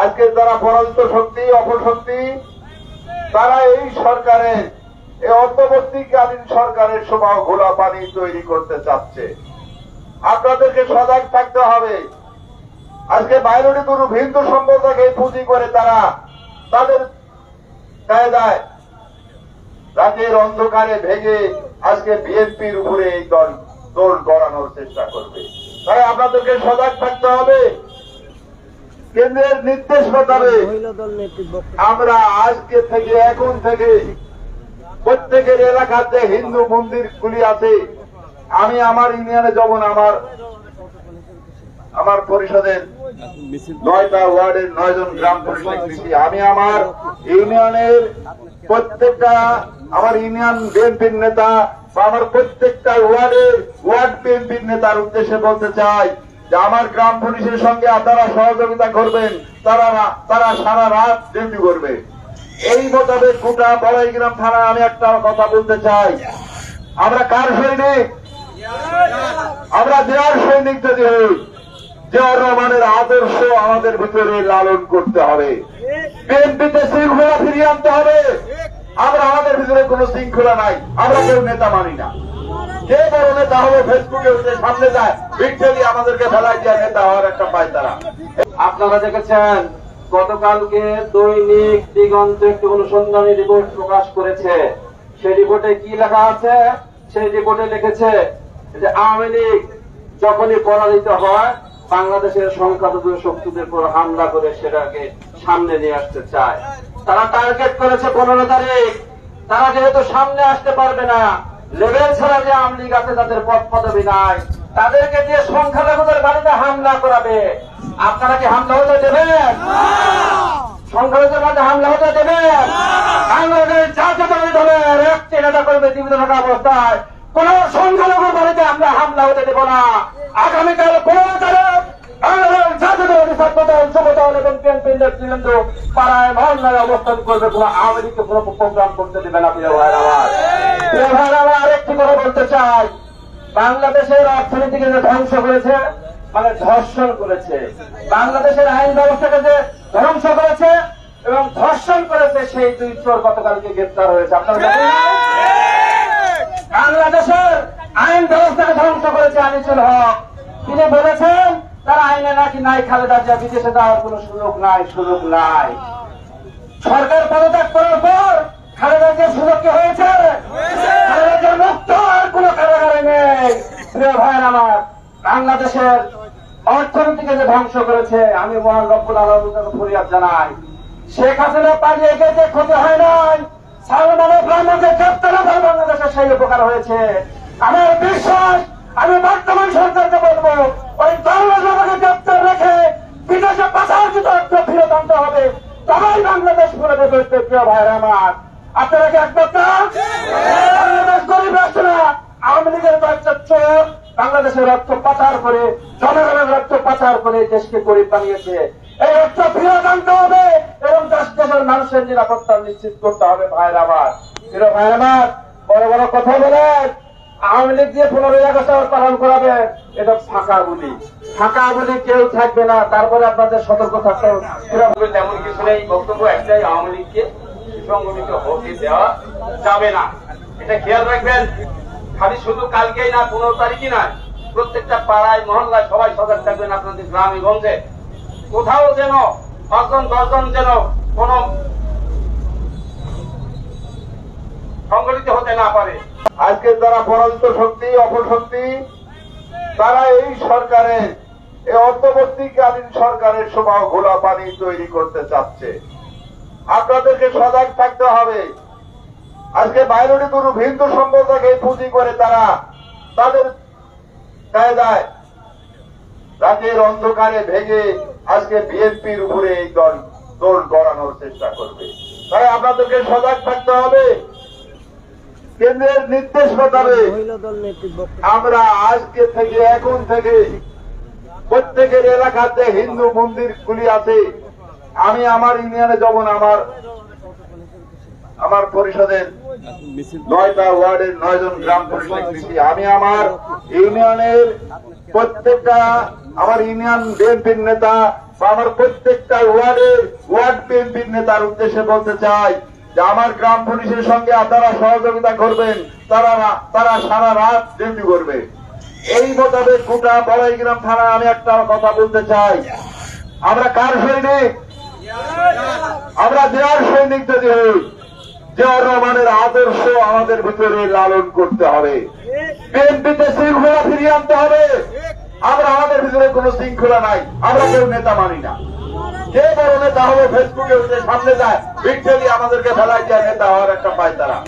আজকে যারা পরাজিত শক্তি অপশক্তি তারা এই সরকারের এই অন্তর্বর্তীকালীন সরকারের সভা ঘোলা পানি তৈরি করতে চাচ্ছে। আপনাদেরকে সজাগ থাকতে হবে। আজকে বাইরে কোনো হিন্দু সম্প্রদায়কে পুঁজি করে তারা তাদের কায়দায় রাতের অন্ধকারে ভেঙে আজকে বিএনপির উপরে এই দল গড়ানোর চেষ্টা করবে। তাই আপনাদেরকে সজাগ থাকতে হবে। কেন্দ্রের নির্দেশ মোতাবেক আমরা আজকে থেকে এখন থেকে প্রত্যেকের এলাকাতে হিন্দু মন্দিরগুলি আছে, আমি আমার ইউনিয়নে যেমন আমার পরিষদের 9টা ওয়ার্ডের 9 জন গ্রাম পরিষদ দিচ্ছি, আমি আমার ইউনিয়নের প্রত্যেকটা আমার ইউনিয়ন বিএনপির নেতা বা আমার প্রত্যেকটা ওয়ার্ড বিএনপির নেতার উদ্দেশ্যে বলতে চাই যে আমার গ্রাম পুলিশের সঙ্গে আপনারা সহযোগিতা করবেন, তারা সারা রাত ডিউটি করবে। এই মোতাবেক গোটা বড়াইগ্রাম থানা আমি একটা কথা বলতে চাই, আমরা কার সৈনিক? আমরা দেওয়ার সৈনিক যদি হই, জিয়াউর রহমানের আদর্শ আমাদের ভিতরে লালন করতে হবে। বিএনপিতে শৃঙ্খলা ফিরিয়ে আনতে হবে। আমরা আমাদের ভিতরে কোন শৃঙ্খলা নাই, আমরা কেউ নেতা মানি না। যে বড় নেতা হবে ফেসবুকে উঠে সামনে যায় ভিক্টরি আমাদেরকে ফেলাই দিয়ে নেতা হওয়ার একটা পায় তারা। আপনারা দেখেছেন গতকালকে দৈনিক দিগন্ত একটি অনুসন্ধানী রিপোর্ট প্রকাশ করেছে। সেই রিপোর্টে কি লেখা আছে? সেই রিপোর্টে লিখেছে যে আওয়ামী লীগ যখনই পরাজিত হয় বাংলাদেশের সংখ্যালঘু শক্তিদের উপর হামলা করে সেটাকে সামনে নিয়ে আসতে চায়। তারা টার্গেট করেছে 15 তারিখ। তারা যেহেতু সামনে আসতে পারবে না, লেভেল ছাড়া যে আওয়ামী লীগ আছে তাদের পদ পদবি নাই, তাদেরকে দিয়ে সংখ্যালঘুদের বাড়িতে হামলা করাবে। আপনারা কি হামলা হতে দেবেন? সংখ্যালঘুদের বাড়িতে হামলা হতে দেবেন? বাংলাদেশ জাতীয়তাবাদী দলের একটি নেতা কর্মী জীবিত থাকা অবস্থায় কোন সংখ্যালঘুর বাড়িতে আমরা হামলা হতে দেব না। আগামীকাল 15 তারিখ বাংলাদেশ জাতীয়তাবাদী ছাত্রদল যুবদল এবং বিএনপি নেতৃবৃন্দ পাড়ায় মহল্লায় অবস্থান করবে। কোন আওয়ামী লীগকে কোন প্রোগ্রাম করতে দেবে না। প্রিয় ভাইরা আমার আরেকটি কথা বলতে চাই, বাংলাদেশের অর্থনীতিকে যে ধ্বংস করেছে, মানে ধর্ষণ করেছে, বাংলাদেশের আইন ব্যবস্থাকে যে ধ্বংস করেছে এবং ধর্ষণ করেছে, সেই 2 চোর গতকালকে গ্রেফতার হয়েছে। আপনারা জানেন বাংলাদেশের আইন ব্যবস্থাকে ধ্বংস করেছে আনিসুল হক। তিনি বলেছেন তার আইনে নাকি নাই খালেদা জিয়া বিদেশে যাওয়ার কোন সুযোগ নাই। সরকার পদত্যাগ করার পর খালেদা জিয়ার সুযোগ কি হয়েছে? খালেদা জিয়ার মুক্ত আর কোন কারাগারে নেই। প্রিয় ভাইয়ের আমার, বাংলাদেশের অর্থনীতিকে যে ধ্বংস করেছে, আমি মহান রব্বুল আলামিনের কাছে ফরিয়াদ জানাই। শেখ হাসিনা পালিয়ে গেছে ক্ষতি হয় নাই, সালমানের ব্রাহ্মণকে গ্রেফতার করে বাংলাদেশের সেই উপকার হয়েছে। আমার বিশ্বাস, আমি বর্তমান সরকারকে বলবো ওই বাংলাদেশকে গ্রেফতার রেখে বিদেশে পাচারকৃত অর্থ ফেরত আনতে হবে, তবেই বাংলাদেশ ফিরে দেবে। প্রিয় ভাইয়ের আমার, আপনারা কি একমাত্র বাংলাদেশ গরিব রাষ্ট্র না? আওয়ামী লীগের বাচ্চা চোর বাংলাদেশের রক্ত পাচার করে, জনগণের রক্ত পাচার করে দেশকে গরিব বানিয়েছে। এই অর্থ ফিরত আনতে হবে এবং দেশের মানুষের নিরাপত্তা নিশ্চিত করতে হবে। ভাইয়ের আমার, প্রিয় ভাইয়ের আমার, বড় বড় কথা বলেন আওয়ামী লীগ দিয়ে 15ই আগস্ট পালন করাবে, এটা ফাঁকা বলি কেউ থাকবে না। তারপরে আপনাদের সতর্ক থাকতে হবে। তেমন কিছু নেই, বক্তব্য একটাই, আওয়ামী লীগকে সুসংগঠিত হতে দেওয়া যাবে না, এটা খেয়াল রাখবেন। খালি শুধু কালকেই না, 15 তারিখই না, প্রত্যেকটা পাড়ায় মহল্লায় সবাই সজাগ থাকবেন। আপনাদের গ্রামে গঞ্জে কোথাও যেন 5-10 যেন কোন সংগঠিত হতে না পারে। আজকে যারা পরাজিত শক্তি অপশক্তি তারা এই সরকারের এই অন্তর্বর্তীকালীন সরকারের সভা ঘোলা পানি তৈরি করতে চাচ্ছে। আপনাদেরকে সজাগ থাকতে হবে। আজকে বাইরে কোনো হিন্দু সম্প্রদায়কে পুঁজি করে তারা তাদের কায়দায় রাতের অন্ধকারে ভেঙে আজকে বিএনপির উপরে এই দল গড়ানোর চেষ্টা করবে। তাই আপনাদেরকে সজাগ থাকতে হবে। কেন্দ্রের নির্দেশ মোতাবেক আমরা আজকে থেকে এখন থেকে প্রত্যেকের এলাকাতে হিন্দু মন্দিরগুলি আছে, আমি আমার ইউনিয়নে যেমন আমার পরিষদের 9টা ওয়ার্ডের 9 জন গ্রাম পরিষদ দিচ্ছি, আমি আমার ইউনিয়নের প্রত্যেকটা আমার ইউনিয়ন বিএনপির নেতা বা আমার প্রত্যেকটা ওয়ার্ড বিএনপির নেতার উদ্দেশ্যে বলতে চাই যে আমার গ্রাম পুলিশের সঙ্গে আপনারা সহযোগিতা করবেন, তারা সারা রাত ডিউটি করবে। এই মোতাবেক গোটা বড়াইগ্রাম থানা আমি একটা কথা বলতে চাই, আমরা কার সৈনিক? আমরা জিয়ার সৈনিক যদি হই, জিয়াউর রহমানের আদর্শ আমাদের ভিতরে লালন করতে হবে। বিএনপিতে শৃঙ্খলা ফিরিয়ে আনতে হবে। আমাদের ভিতরে কোনো শৃঙ্খলা নাই, আমরা কেউ নেতা মানি না। যে বড় নেতা হবে ফেসবুকে উঠে সামনে যায়, ভিক্টরি আমাদেরকে ফেলাই যায় নেতা হওয়ার একটা পায় তারা।